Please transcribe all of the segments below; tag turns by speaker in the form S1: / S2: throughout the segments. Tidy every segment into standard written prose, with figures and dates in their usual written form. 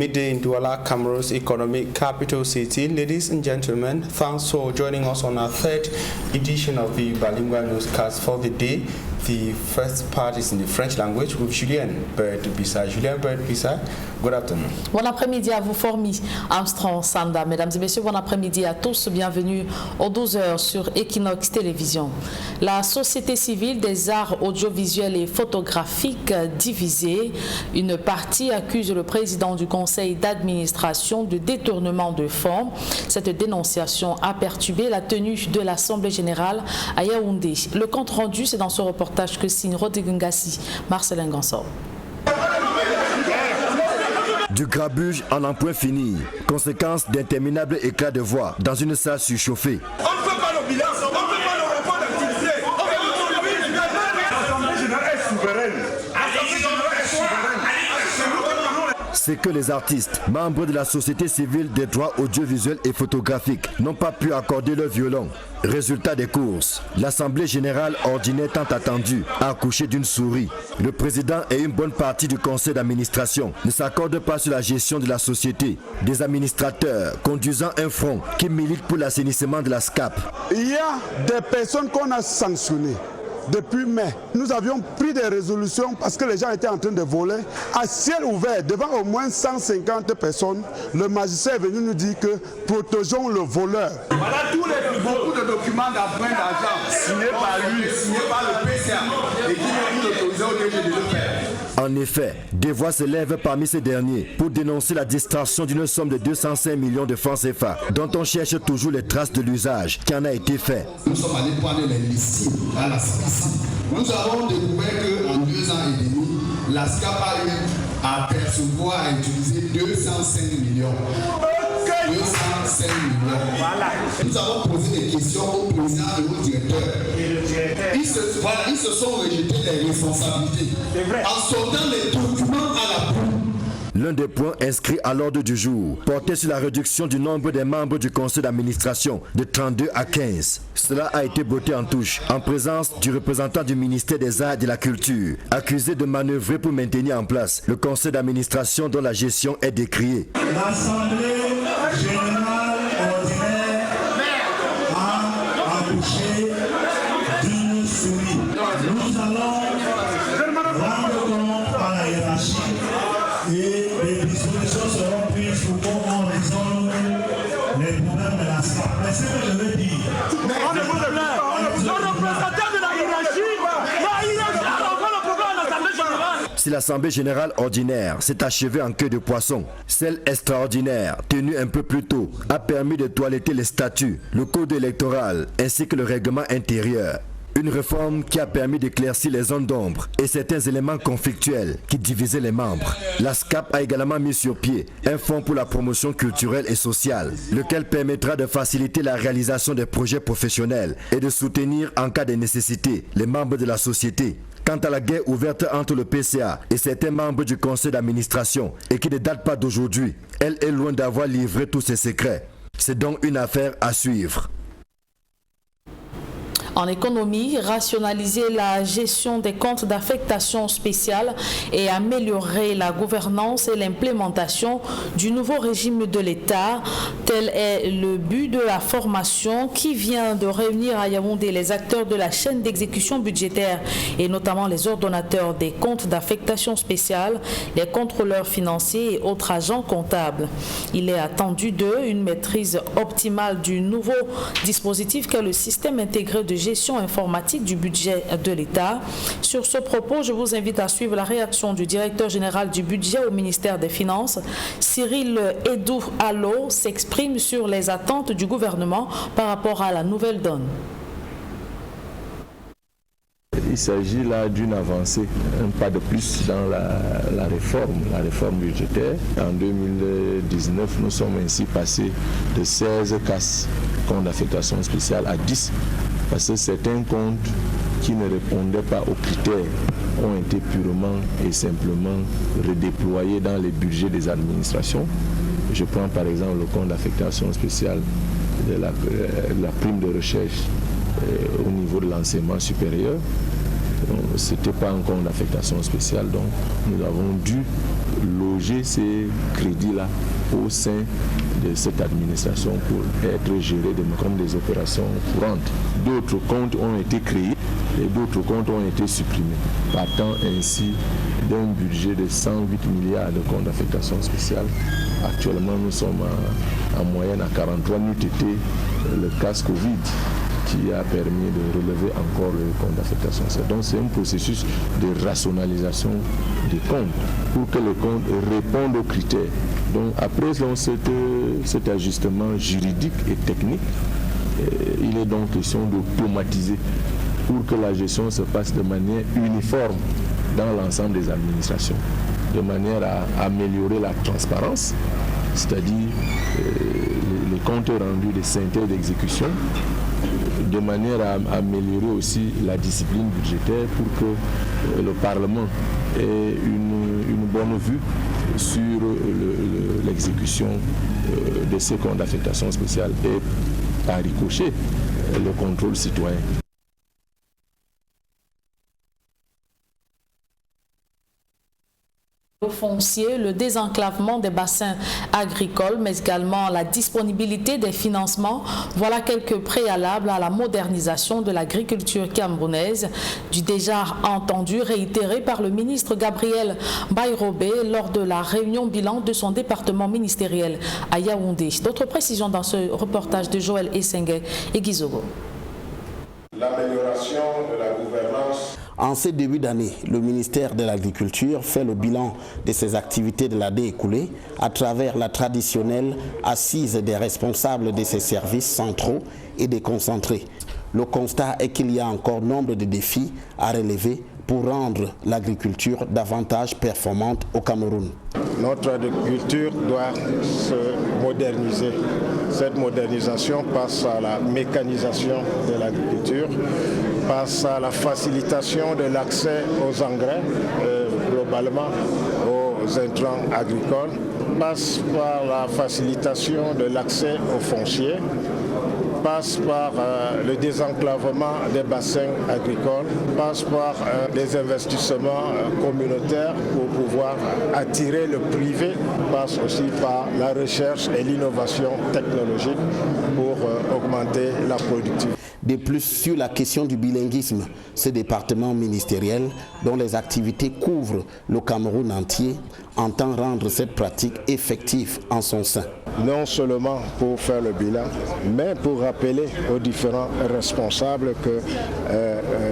S1: midday in Douala, Cameroon's economic capital city. Ladies and gentlemen, thanks for joining us on our third edition of the bilingual newscast for the day. The first part is in the French language with Julien Bird-Bissa. Julien Bird-Bissa, good afternoon.
S2: Bon après-midi à vous, Formi Armstrong Sanda. Mesdames et messieurs, bon après-midi à tous. Bienvenue aux 12h sur Equinox Télévision. La société civile des arts audiovisuels et photographiques divisée. Une partie accuse le président du conseil d'administration de détournement de fonds. Cette dénonciation a perturbé la tenue de l'Assemblée générale à Yaoundé. Le compte rendu, c'est dans ce reportage que signe Rodrigue Ngassi, Marcelin Gansor.
S3: Du grabuge en un point fini, conséquence d'interminables éclats de voix dans une salle surchauffée.
S4: On ne peut pas le bilan, on ne peut pas le rapport d'activité. L'Assemblée générale est souveraine.
S3: C'est que les artistes, membres de la société civile des droits audiovisuels et photographiques, n'ont pas pu accorder leur violon. Résultat des courses, l'Assemblée générale ordinaire tant attendue a accouché d'une souris. Le président et une bonne partie du conseil d'administration ne s'accordent pas sur la gestion de la société. Des administrateurs conduisant un front qui milite pour l'assainissement de la SCAP.
S5: Il y a des personnes qu'on a sanctionnées. Depuis mai, nous avions pris des résolutions parce que les gens étaient en train de voler. À ciel ouvert, devant au moins 150 personnes, le magistrat est venu nous dire que protégeons le voleur.
S4: Voilà beaucoup de documents d'emprunt d'argent signés par lui, signés par le PCA et qui nous autorisés au DG de le faire.
S3: En effet, des voix se lèvent parmi ces derniers pour dénoncer la distraction d'une somme de 205 millions de francs CFA, dont on cherche toujours les traces de l'usage qui en a été fait.
S6: Nous sommes allés prendre les listings à la SCAP. Nous avons découvert qu'en 2 ans et demi, la SCAP a eu à percevoir, à utiliser 205 millions. 205 millions. Voilà. Nous avons posé des questions au président et au directeur. Ils se sont rejetés les responsabilités en sortant les documents à la boue.
S3: L'un des points inscrits à l'ordre du jour portait sur la réduction du nombre des membres du conseil d'administration de 32 à 15. Cela a été botté en touche en présence du représentant du ministère des Arts et de la Culture, accusé de manœuvrer pour maintenir en place le conseil d'administration dont la gestion est décriée.
S7: L'Assemblée générale ordinaire a accouché d'une souris. Nous allons rendre compte à la hiérarchie et les dispositions seront prises pour qu'on résolve les problèmes de la SCAP. Mais ce que je veux dire,
S4: Le représentant de la hiérarchie, a renvoie le programme à l'Assemblée générale.
S3: Si l'Assemblée générale ordinaire s'est achevée en queue de poisson, celle extraordinaire, tenue un peu plus tôt, a permis de toiletter les statuts, le code électoral ainsi que le règlement intérieur. Une réforme qui a permis d'éclaircir les zones d'ombre et certains éléments conflictuels qui divisaient les membres. La SCAP a également mis sur pied un fonds pour la promotion culturelle et sociale, lequel permettra de faciliter la réalisation des projets professionnels et de soutenir en cas de nécessité les membres de la société. Quant à la guerre ouverte entre le PCA et certains membres du conseil d'administration et qui ne date pas d'aujourd'hui, elle est loin d'avoir livré tous ses secrets. C'est donc une affaire à suivre.
S2: En économie, rationaliser la gestion des comptes d'affectation spéciale et améliorer la gouvernance et l'implémentation du nouveau régime de l'État. Tel est le but de la formation qui vient de réunir à Yaoundé les acteurs de la chaîne d'exécution budgétaire et notamment les ordonnateurs des comptes d'affectation spéciale, les contrôleurs financiers et autres agents comptables. Il est attendu d'eux une maîtrise optimale du nouveau dispositif qu'est le système intégré de gestion informatique du budget de l'État. Sur ce propos, je vous invite à suivre la réaction du directeur général du budget au ministère des Finances. Cyril Edou Allo s'exprime sur les attentes du gouvernement par rapport à la nouvelle donne.
S8: Il s'agit là d'une avancée, un pas de plus dans la réforme budgétaire. En 2019, nous sommes ainsi passés de 16 CAS, comptes d'affectation spéciale, à 10, parce que certains comptes qui ne répondaient pas aux critères ont été purement et simplement redéployés dans les budgets des administrations. Je prends par exemple le compte d'affectation spéciale de la prime de recherche au niveau de l'enseignement supérieur. Ce n'était pas un compte d'affectation spéciale, donc nous avons dû loger ces crédits-là au sein de cette administration pour être gérés comme des opérations courantes. D'autres comptes ont été créés et d'autres comptes ont été supprimés, partant ainsi d'un budget de 108 milliards de comptes d'affectation spéciale. Actuellement, nous sommes en moyenne à 43 été le casse Covid qui a permis de relever encore le compte d'affectation. Donc c'est un processus de rationalisation des comptes pour que les comptes répondent aux critères. Donc après cet ajustement juridique et technique, il est donc question d'automatiser pour que la gestion se passe de manière uniforme dans l'ensemble des administrations, de manière à améliorer la transparence, c'est-à-dire les comptes rendus des synthèses d'exécution, de manière à améliorer aussi la discipline budgétaire pour que le Parlement ait une bonne vue sur l'exécution de ces comptes d'affectation spéciale et par ricochet le contrôle citoyen.
S2: Le foncier, le désenclavement des bassins agricoles, mais également la disponibilité des financements. Voilà quelques préalables à la modernisation de l'agriculture camerounaise, du déjà entendu réitéré par le ministre Gabriel Bayrobé lors de la réunion bilan de son département ministériel à Yaoundé. D'autres précisions dans ce reportage de Joël Essengue et Guizogo.
S9: L'amélioration de la gouvernance.
S10: En ce début d'année, le ministère de l'Agriculture fait le bilan de ses activités de l'année écoulée à travers la traditionnelle assise des responsables de ses services centraux et déconcentrés. Le constat est qu'il y a encore nombre de défis à relever pour rendre l'agriculture davantage performante au Cameroun.
S9: Notre agriculture doit se moderniser. Cette modernisation passe à la mécanisation de l'agriculture, passe à la facilitation de l'accès aux engrais, globalement aux intrants agricoles, passe par la facilitation de l'accès aux fonciers, passe par le désenclavement des bassins agricoles, passe par des investissements communautaires pour pouvoir attirer le privé, passe aussi par la recherche et l'innovation technologique pour augmenter la productivité.
S10: De plus, sur la question du bilinguisme, ce département ministériel, dont les activités couvrent le Cameroun entier, entend rendre cette pratique effective en son sein.
S9: Non seulement pour faire le bilan, mais pour rappeler aux différents responsables que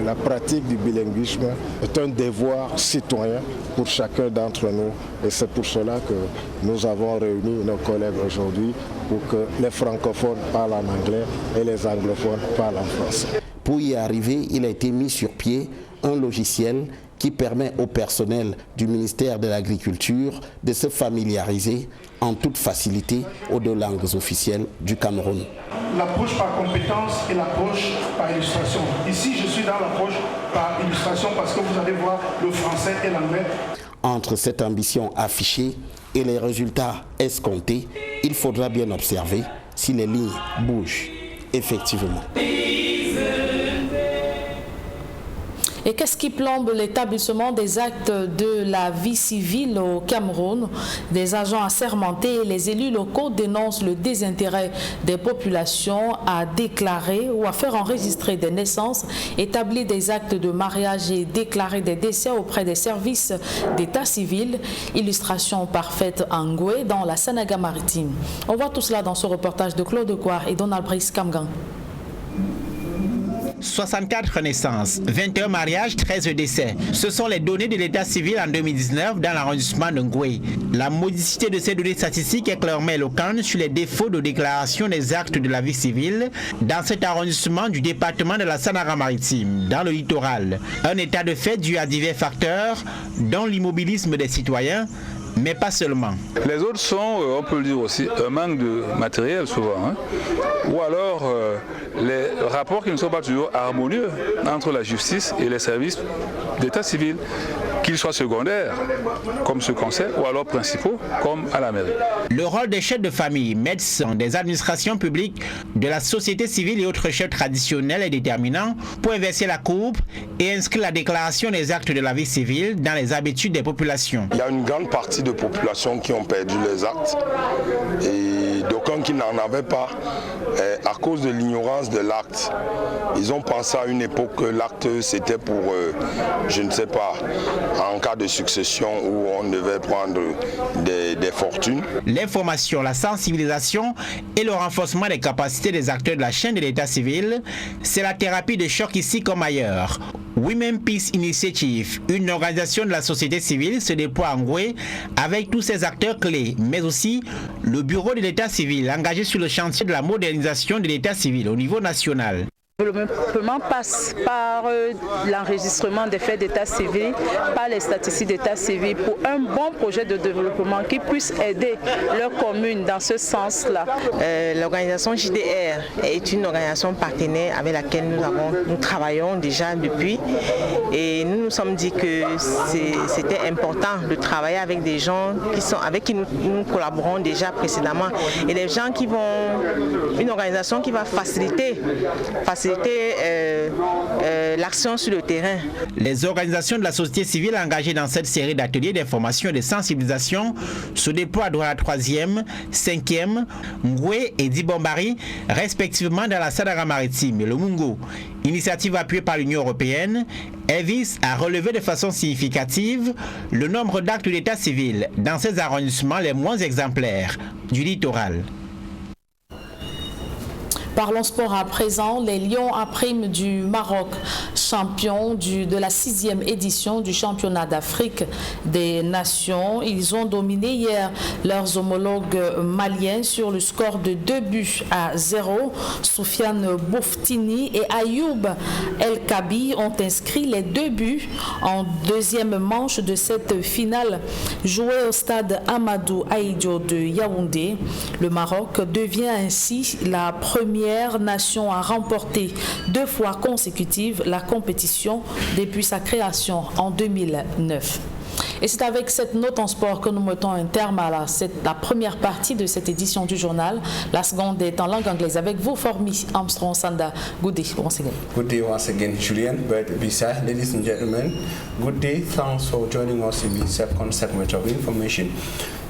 S9: la pratique du bilinguisme est un devoir citoyen pour chacun d'entre nous. Et c'est pour cela que nous avons réuni nos collègues aujourd'hui pour que les francophones parlent en anglais et les anglophones parlent en français.
S10: Pour y arriver, il a été mis sur pied un logiciel qui permet au personnel du ministère de l'Agriculture de se familiariser en toute facilité aux deux langues officielles du Cameroun.
S11: L'approche par compétence et l'approche par illustration. Ici, je suis dans l'approche par illustration parce que vous allez voir le français et l'anglais.
S10: Entre cette ambition affichée et les résultats escomptés, il faudra bien observer si les lignes bougent effectivement.
S2: Et qu'est-ce qui plombe l'établissement des actes de la vie civile au Cameroun? Des agents assermentés et les élus locaux dénoncent le désintérêt des populations à déclarer ou à faire enregistrer des naissances, établir des actes de mariage et déclarer des décès auprès des services d'état civil. Illustration parfaite en Ngoué dans la Sénégal-Maritime. On voit tout cela dans ce reportage de Claude Kouar et Donald Brice Kamgan.
S12: 64 naissances, 21 mariages, 13 décès. Ce sont les données de l'état civil en 2019 dans l'arrondissement de Ngoué. La modicité de ces données statistiques est clairement éloquente sur les défauts de déclaration des actes de la vie civile dans cet arrondissement du département de la Sénégal-Maritime, dans le littoral. Un état de fait dû à divers facteurs, dont l'immobilisme des citoyens, mais pas seulement.
S13: Les autres sont, on peut le dire aussi, un manque de matériel souvent, ou alors les rapports qui ne sont pas toujours harmonieux entre la justice et les services d'état civil, qu'ils soient secondaires, comme ce qu'on sait, ou alors principaux, comme à la mairie.
S12: Le rôle des chefs de famille, médecins, des administrations publiques, de la société civile et autres chefs traditionnels est déterminant pour inverser la courbe et inscrire la déclaration des actes de la vie civile dans les habitudes des populations.
S14: Il y a une grande partie de population qui ont perdu les actes et d'aucuns qui n'en avaient pas à cause de l'ignorance de l'acte. Ils ont pensé à une époque que l'acte c'était pour, je ne sais pas, en cas de succession où on devait prendre des fortunes.
S12: L'information, la sensibilisation et le renforcement des capacités des acteurs de la chaîne de l'état civil, c'est la thérapie de choc ici comme ailleurs. Women Peace Initiative, une organisation de la société civile, se déploie en Ngoué avec tous ses acteurs clés, mais aussi le bureau de l'état civil engagé sur le chantier de la modernisation de l'état civil au niveau national.
S15: Le développement passe par l'enregistrement des faits d'état civil, par les statistiques d'état civil pour un bon projet de développement qui puisse aider leur commune dans ce sens-là.
S16: L'organisation JDR est une organisation partenaire avec laquelle nous travaillons déjà depuis et nous nous sommes dit que c'était important de travailler avec des gens avec qui nous collaborons déjà précédemment et des gens qui vont, une organisation qui va faciliter l'action sur le terrain.
S12: Les organisations de la société civile engagées dans cette série d'ateliers d'information et de sensibilisation se déploient à la 3e, 5e, Ngoué et Dibombari, respectivement dans la Sadara-Maritime et le Mungo. Initiative appuyée par l'Union européenne, elle vise à relever de façon significative le nombre d'actes d'état civil dans ces arrondissements les moins exemplaires du littoral.
S2: Parlons sport à présent. Les Lions à prime du Maroc, champions de la 6e édition du championnat d'Afrique des Nations. Ils ont dominé hier leurs homologues maliens sur le score de 2-0. Soufiane Bouftini et Ayoub El Kabi ont inscrit les 2 buts en deuxième manche de cette finale jouée au stade Amadou Ahidjo de Yaoundé. Le Maroc devient ainsi la première nation à remporter 2 fois consécutives la compétition depuis sa création en 2009. Et c'est avec cette note en sport que nous mettons un terme à la première partie de cette édition du journal. La seconde est en langue anglaise avec vous, Formi Armstrong Sanda. Good day once again.
S1: Good day once again, Julian. Bisa, ladies and gentlemen, good day. Thanks for joining us in the second segment of information.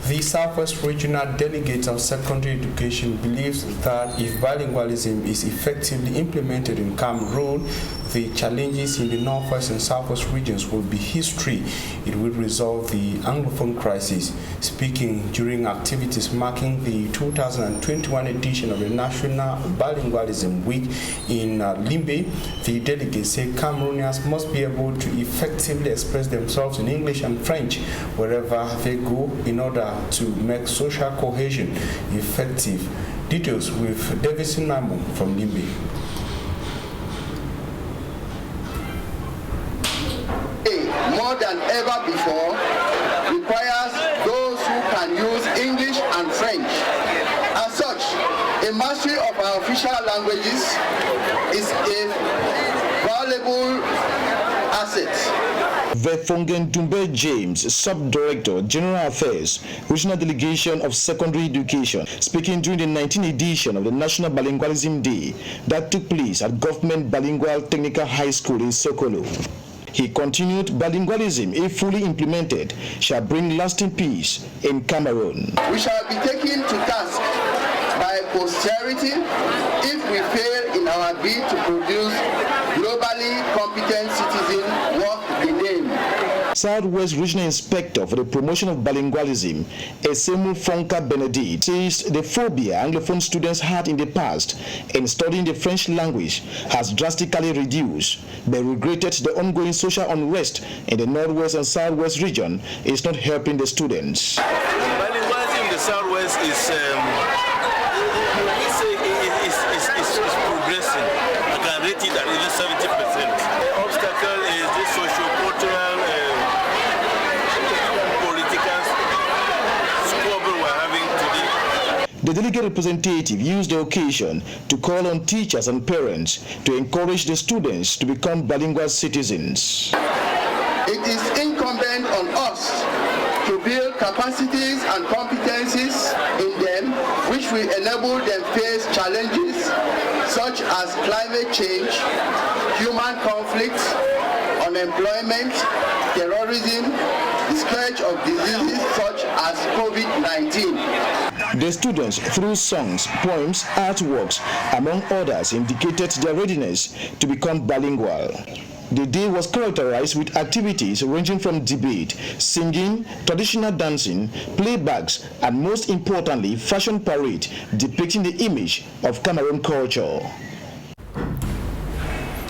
S1: The Southwest Regional Delegate of Secondary Education believes that if bilingualism is effectively implemented in Cameroon, the challenges in the Northwest and Southwest regions will be history. It will resolve the Anglophone crisis. Speaking during activities marking the 2021 edition of the National Bilingualism Week in Limbe, the delegate said Cameroonians must be able to effectively express themselves in English and French wherever they go in order to make social cohesion effective. Details with Davison Namo from Limbe.
S17: More than ever before requires those who can use English and French. As such, a mastery of our official languages is a valuable asset.
S18: Vefongen Dumbe James, Sub-Director, General Affairs, Regional Delegation of Secondary Education, speaking during the 19th edition of the National Bilingualism Day that took place at Government Bilingual Technical High School in Sokolo. He continued, bilingualism, if fully implemented, shall bring lasting peace in Cameroon.
S17: We shall be taken to task by posterity if we fail in our bid to produce globally competent citizens worth the name.
S18: Southwest Regional Inspector for the Promotion of Bilingualism, Esemu Fonka Benedict, says the phobia Anglophone students had in the past in studying the French language has drastically reduced, but regretted the ongoing social unrest in the Northwest and Southwest region is not helping the students.
S19: Bilingualism in the Southwest is progressing. I can rate it at even 70%. The obstacle is this socio-cultural political
S18: The delegate representative used the occasion to call on teachers and parents to encourage the students to become bilingual citizens.
S17: It is incumbent on us to build capacities and competencies in them which will enable them face challenges such as climate change, human conflicts, unemployment, terrorism, the scourge of diseases such as COVID-19.
S18: The students, through songs, poems, artworks, among others, indicated their readiness to become bilingual. The day was characterized with activities ranging from debate, singing, traditional dancing, playbacks, and most importantly, fashion parade depicting the image of Cameroon culture.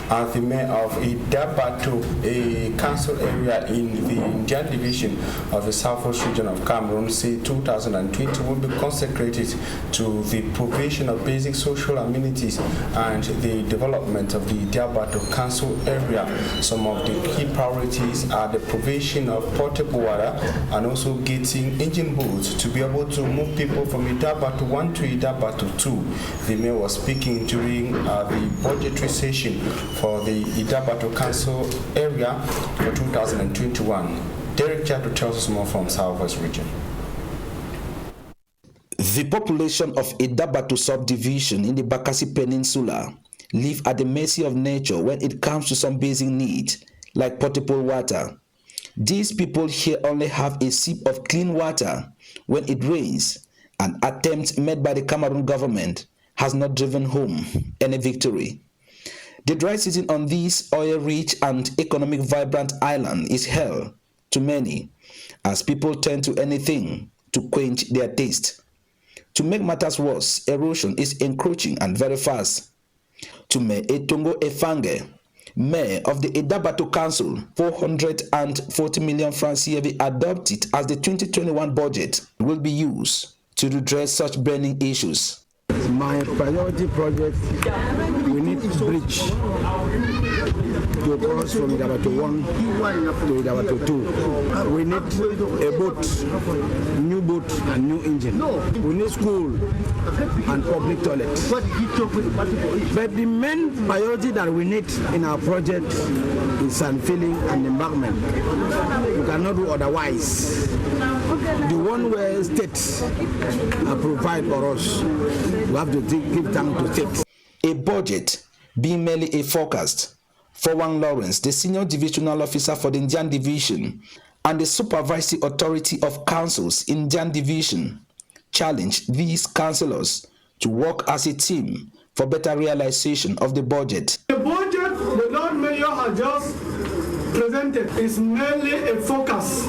S1: The mayor of Idabato, a council area in the Indian division of the southwest region of Cameroon, said 2020 will be consecrated to the provision of basic social amenities and the development of the Idabato council area. Some of the key priorities are the provision of potable water and also getting engine boats to be able to move people from Idabato 1 to Idabato 2. The mayor was speaking during the budgetary session for the Idabato Council area for 2021. Derek Jado tells us more from Southwest region.
S20: The population of Idabato subdivision in the Bakassi Peninsula live at the mercy of nature when it comes to some basic needs like potable water. These people here only have a sip of clean water when it rains. An attempt made by the Cameroon government has not driven home any victory. The dry season on this oil-rich and economic vibrant island is hell to many, as people turn to anything to quench their taste. To make matters worse, erosion is encroaching and very fast. To Mayor Etongo Efange, mayor of the Idabato Council, 440 million francs CFA adopted as the 2021 budget will be used to redress such burning issues.
S21: My priority project, we need bridge to cross from Idabato 1 to Idabato 2. We need a boat, new boat and new engine. We need school and public toilet. But the main priority that we need in our project is sand filling and embankment. We cannot do otherwise. The one where states provide for us, we have to give time to take.
S20: A budget being merely a forecast. Fowang Lawrence, the senior divisional officer for the Indian division and the supervisory authority of councils in Indian division, challenged these councillors to work as a team for better realization of the budget.
S11: The budget the Lord Mayor has just presented is merely a focus,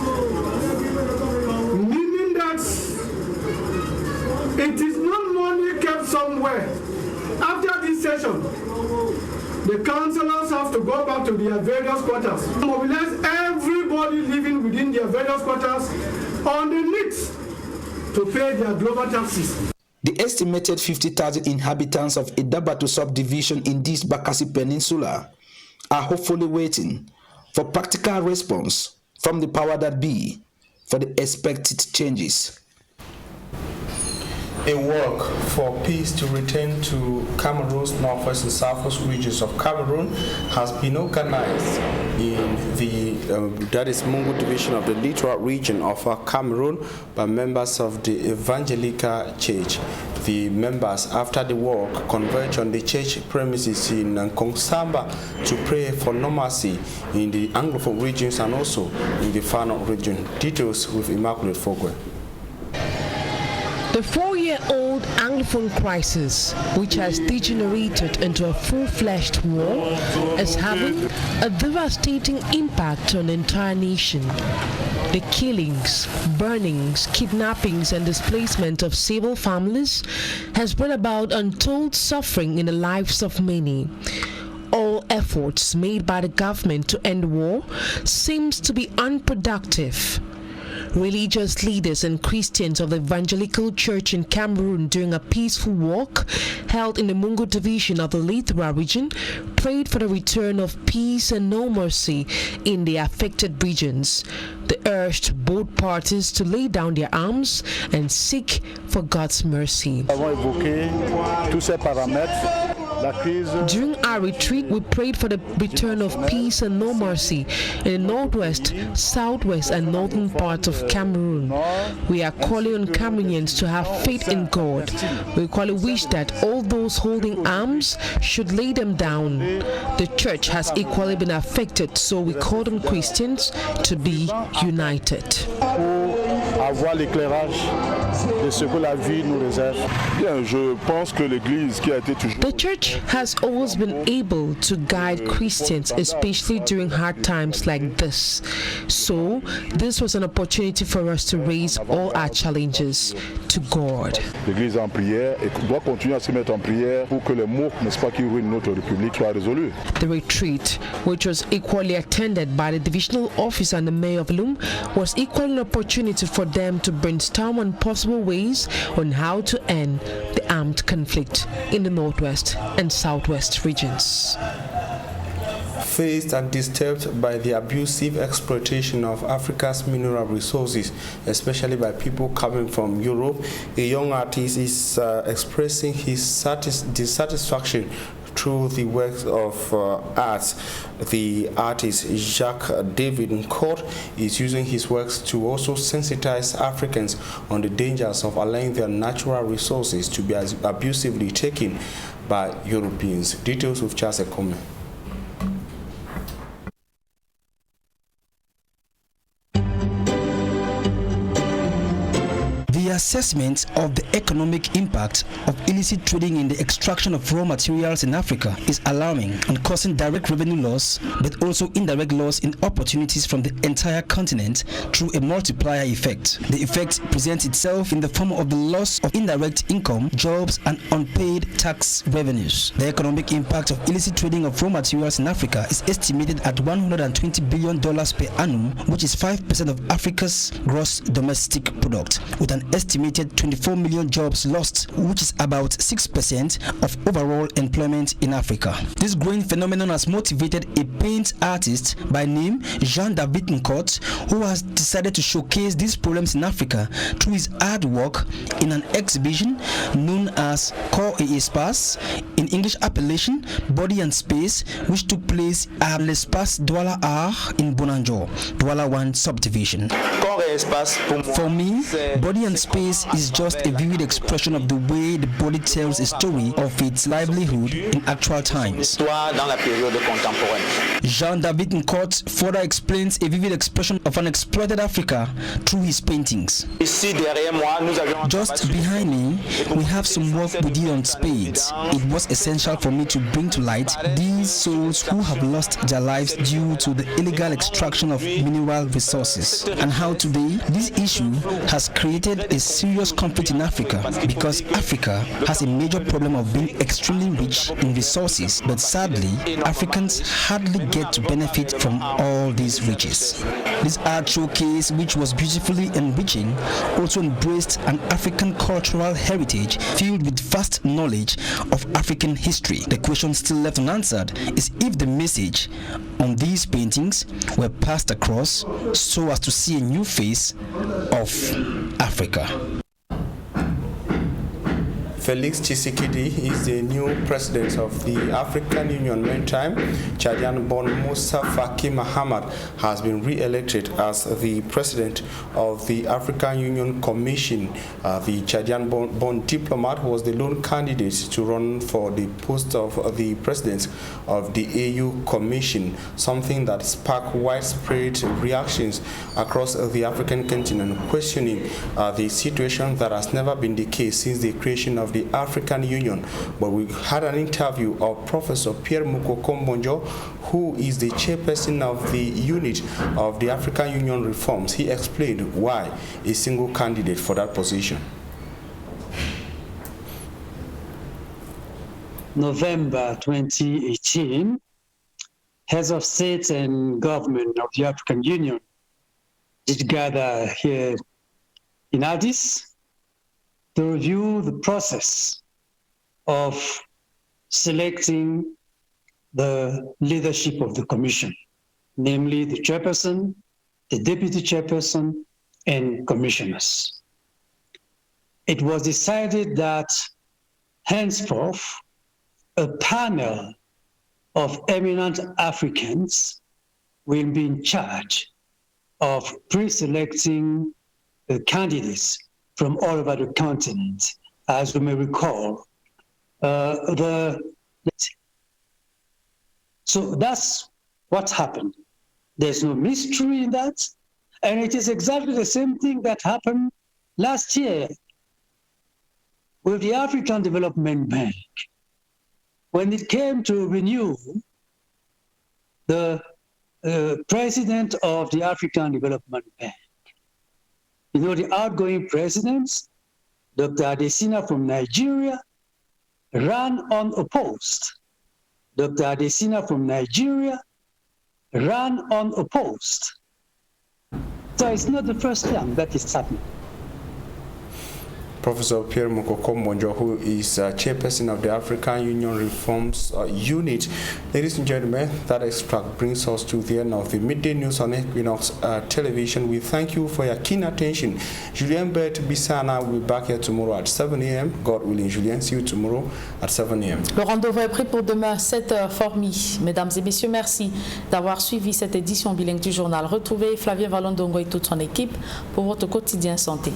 S11: meaning that it is not money kept somewhere. After this session, the councillors have to go back to their various quarters, mobilize everybody living within their various quarters on the needs to pay their global taxes.
S20: The estimated 50,000 inhabitants of Idabato subdivision in this Bakassi Peninsula are hopefully waiting for practical response from the power that be for the expected changes.
S1: A work for peace to return to Cameroon's northwest and southwest regions of Cameroon has been organized in the that is Mungu division of the littoral region of Cameroon by members of the Evangelical Church. The members, after the work, converged on the church premises in Kongsamba to pray for normalcy in the Anglophone regions and also in the Fano region. Details with Immaculate Fogwe.
S22: The 4-year-old Anglophone crisis, which has degenerated into a full-fledged war, is having a devastating impact on the entire nation. The killings, burnings, kidnappings and displacement of civil families has brought about untold suffering in the lives of many. All efforts made by the government to end war seems to be unproductive. Religious leaders and Christians of the Evangelical Church in Cameroon during a peaceful walk held in the Mungo division of the Lithra region prayed for the return of peace and normalcy in the affected regions. They urged both parties to lay down their arms and seek for God's mercy. During our retreat, we prayed for the return of peace and normalcy in the northwest, southwest, and northern parts of Cameroon. We are calling on Cameroonians to have faith in God. We equally wish that all those holding arms should lay them down. The church has equally been affected, so we call on Christians to be united.
S9: Avoir l'éclairage de ce que la vie nous réserve. Bien, je pense que l'Église qui a été toujours.
S22: The church has always been able to guide Christians, especially during hard times like this. So, this was an opportunity for us to raise all our challenges to God.
S9: L'Église en prière et doit continuer à se mettre en prière pour que les maux, n'est-ce pas, qui ruinent notre République soient résolus.
S22: The retreat, which was equally attended by the divisional officer and the mayor of Loum, was equally an opportunity for them to brainstorm on possible ways on how to end the armed conflict in the northwest and southwest regions.
S1: Faced and disturbed by the abusive exploitation of Africa's mineral resources, especially by people coming from Europe, a young artist is expressing his dissatisfaction through the works of art. The artist Jacques David Nkort is using his works to also sensitize Africans on the dangers of allowing their natural resources to be abusively taken by Europeans. Details with Charles Ekome.
S5: The assessment of the economic impact of illicit trading in the extraction of raw materials in Africa is alarming and causing direct revenue loss, but also indirect loss in opportunities from the entire continent through a multiplier effect. The effect presents itself in the form of the loss of indirect income, jobs, and unpaid tax revenues. The economic impact of illicit trading of raw materials in Africa is estimated at $120 billion per annum, which is 5% of Africa's gross domestic product, with an estimated 24 million jobs lost, which is about 6% of overall employment in Africa. This growing phenomenon has motivated a paint artist by name Jean-David Nkort, who has decided to showcase these problems in Africa through his artwork in an exhibition known as Corps et Espace, in English appellation Body and Space, which took place at l'Espace Douala Art in Bonanjo, Douala 1 subdivision. For me, Body and Space is just a vivid expression of the way the body tells a story of its livelihood in actual times. Jean-David Nkort further explains a vivid expression of an exploited Africa through his paintings. Just behind me, we have some work we did on spades. It was essential for me to bring to light these souls who have lost their lives due to the illegal extraction of mineral resources, and how today this issue has created a serious conflict in Africa, because Africa has a major problem of being extremely rich in resources, but sadly Africans hardly get to benefit from all these riches. This art showcase, which was beautifully enriching, also embraced an African cultural heritage filled with vast knowledge of African history. The question still left unanswered is if the message on these paintings were passed across so as to see a new face of Africa.
S1: Felix Tshisekedi is the new president of the African Union. Meantime, Chadian-born Moussa Faki Mahamat has been re-elected as the president of the African Union Commission. The Chadian-born diplomat was the lone candidate to run for the post of the president of the AU Commission, something that sparked widespread reactions across the African continent, questioning the situation that has never been the case since the creation of the African Union. But we had an interview of Professor Pierre Mukoko-Mbonjo, who is the chairperson of the unit of the African Union reforms. He explained why a single candidate for that position.
S6: November 2018, heads of state and government of the African Union did gather here in Addis to review the process of selecting the leadership of the Commission, namely the chairperson, the deputy chairperson, and commissioners. It was decided that henceforth, a panel of eminent Africans will be in charge of pre-selecting the candidates from all over the continent. As you may recall, so that's what happened. There's no mystery in that. And it is exactly the same thing that happened last year with the African Development Bank. When it came to renew the president of the African Development Bank, you know, the outgoing president, Dr. Adesina from Nigeria, ran unopposed. Dr. Adesina from Nigeria ran unopposed. So it's not the first time that is happening.
S1: Professor Pierre Mokoko Monjo, who is chairperson of the African Union Reforms Unit. Ladies and gentlemen, that extract brings us to the end of the midday news on Equinox Television. We thank you for your keen attention. Julien Bert Bissana will be back here tomorrow at 7 a.m. God willing, Julien, see you tomorrow at 7 a.m.
S2: Le rendez-vous est pris pour demain à 7h40. Mesdames et messieurs, merci d'avoir suivi cette édition bilingue du journal. Retrouvez Flavien Valondongo et toute son équipe pour votre quotidien santé.